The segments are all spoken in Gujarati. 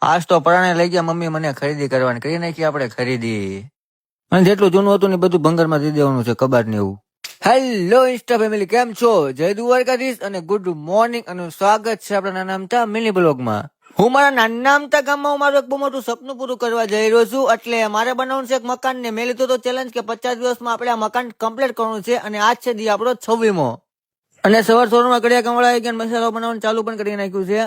આજ તો પરાણે લઈ ગયા મમ્મી મને ખરીદી કરવાની, કરી નાખી આપણે ખરીદી. અને જેટલું જૂનું હતું ને બધું ભંગારમાં દઈ દેવાનું છે કબાટ ને એવું. હેલો ઇન્સ્ટા ફેમિલી, કેમ છો? જય દ્વારકાધીશ અને ગુડ મોર્નિંગ અને સ્વાગત છે આપણા નાના અમથા મિની બ્લોગમાં. હું મારા નાના અમથા ગામમાં મારું એક બહુ મોટું સપનું પૂરું કરવા જઈ રહ્યો છું. એટલે મારે બનાવવાનું છે એક મકાન ને મેં લીધું તો ચેલેન્જ કે 50 દિવસમાં આપણે આ મકાન કમ્પ્લીટ કરવાનું છે. અને આજ છે દી આપણો 26મો. અને સવારમાં કડિયા કામવાળા આવી ગયા, મસાલો બનાવવાનું ચાલુ પણ કરી નાખ્યું છે.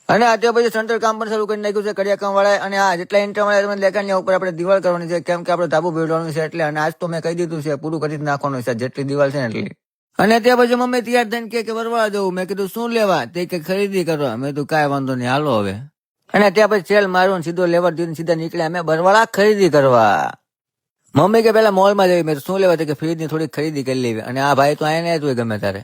અને અત્યારે પછી સેન્ટર કામ પણ શરૂ કરી નાખ્યું છે કડિયા કામ વાળા. અને આ જેટલા ઇન્ટર વાળા તમે દેખાડ્યા ઉપર આપણે દિવાલ કરવાની છે, કેમ કે આપણે ધાબુ ભેળવાનું છે એટલે. અને આજ તો મેં કહી દીધું છે પૂરું કરી જ નાખવાનું છે જેટલી દિવાલ છે ને એટલી. અને ત્યાં પછી મમ્મી તૈયાર થઈને કે વરવાળા જવું. મેં કીધું શું લેવા? તે કે ખરીદી કરવા. મેં કીધું કાંઈ વાંધો નહીં, હાલો હવે. અને ત્યાં પછી સેલ મારું સીધો લેવર દીધું, સીધા નીકળ્યા અમે બરવાળા ખરીદી કરવા. મમ્મી કે પેલા મોલમાં જઈ. મેં શું લેવા? કે ફ્રીજ ની થોડીક ખરીદી કરી લેવી. અને આ ભાઈ તો આને તું ગમે તારે.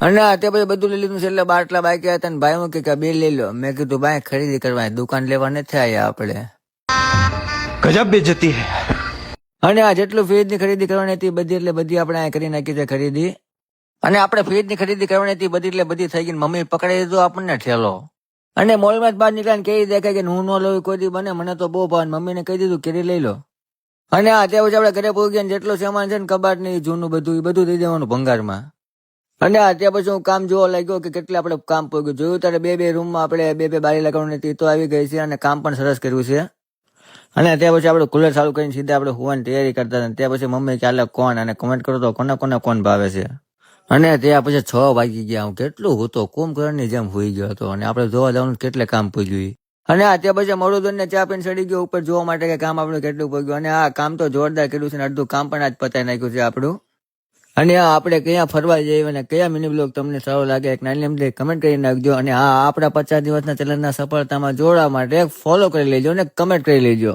અને અત્યારે પછી બધું લઈ લીધું છે એટલે બાટલા બાકી હતા ને ભાઈ હું કે બે લઈ લો. મેં કીધું ભાઈ ખરીદી કરવા દુકાન લેવા નથી આવ્યા આપણે. ગજબ બેઇજ્જતી હે. અને આ જેટલું ફ્રીજ ની ખરીદી કરવાની હતી બધી એટલે બધી આપણે આ કરી નાખી છે ખરીદી. અને આપણે ફ્રીજ ની ખરીદી કરવાની હતી બધી એટલે બધી થઈ ગઈ. મમ્મી પકડી દીધો આપણને ઠેલો. અને મોલમાં જ બહાર નીકળ્યા કેવી દેખાય કે હું ન લઉં કોઈ દી બને. મને તો બહુ ભાવ. મમ્મીને કહી દીધું કેરી લઈ લો. અને અત્યારે પછી આપણે ઘરે પહોંચી ગયા જેટલો સામાન છે ને કબાટ ની જૂનું બધું એ બધું દઈ દેવાનું ભંગારમાં. અને અત્યારે પછી હું કામ જોવા લાગ્યો કે કેટલે આપણે કામ પહોંચ્યું. જોયું ત્યારે બે રૂમમાં આપણે બે બારી લગાવવાની હતી તો આવી ગઈ છે. અને કામ પણ સરસ કર્યું છે. અને ત્યાં પછી આપણે કુલર ચાલુ કરીને સીધા આપણે હોવાની તૈયારી કરતા હતા. ત્યાં પછી મમ્મી ચાલે કોણ અને કમેન્ટ કરો તો કોને કોણ ભાવે છે. અને ત્યાં પછી 6 વાગી ગયા. હું કેટલું હતો કુંભકર્ણની જેમ હોઈ ગયો હતો. અને આપણે જોવા જવાનું કેટલે કામ પહોંચ્યું. અને ત્યાં પછી મરુદન ને ચા પીને ચડી ગયો ઉપર જોવા માટે કે કામ આપણું કેટલું પહોંચ્યું. અને આ કામ તો જોરદાર કર્યું છે ને અડધું કામ પણ આજ પતાવી નાખ્યું છે આપણું. અને આપણે કયા ફરવા જઈએ અને કયા મિની બ્લોગ તમને સારો લાગે એક નાની એમ કમેન્ટ કરી નાખજો. અને આપણા 50 દિવસના ચેલેન્જના સફળતામાં જોડવા માટે ફોલો કરી લેજો અને કમેન્ટ કરી લેજો.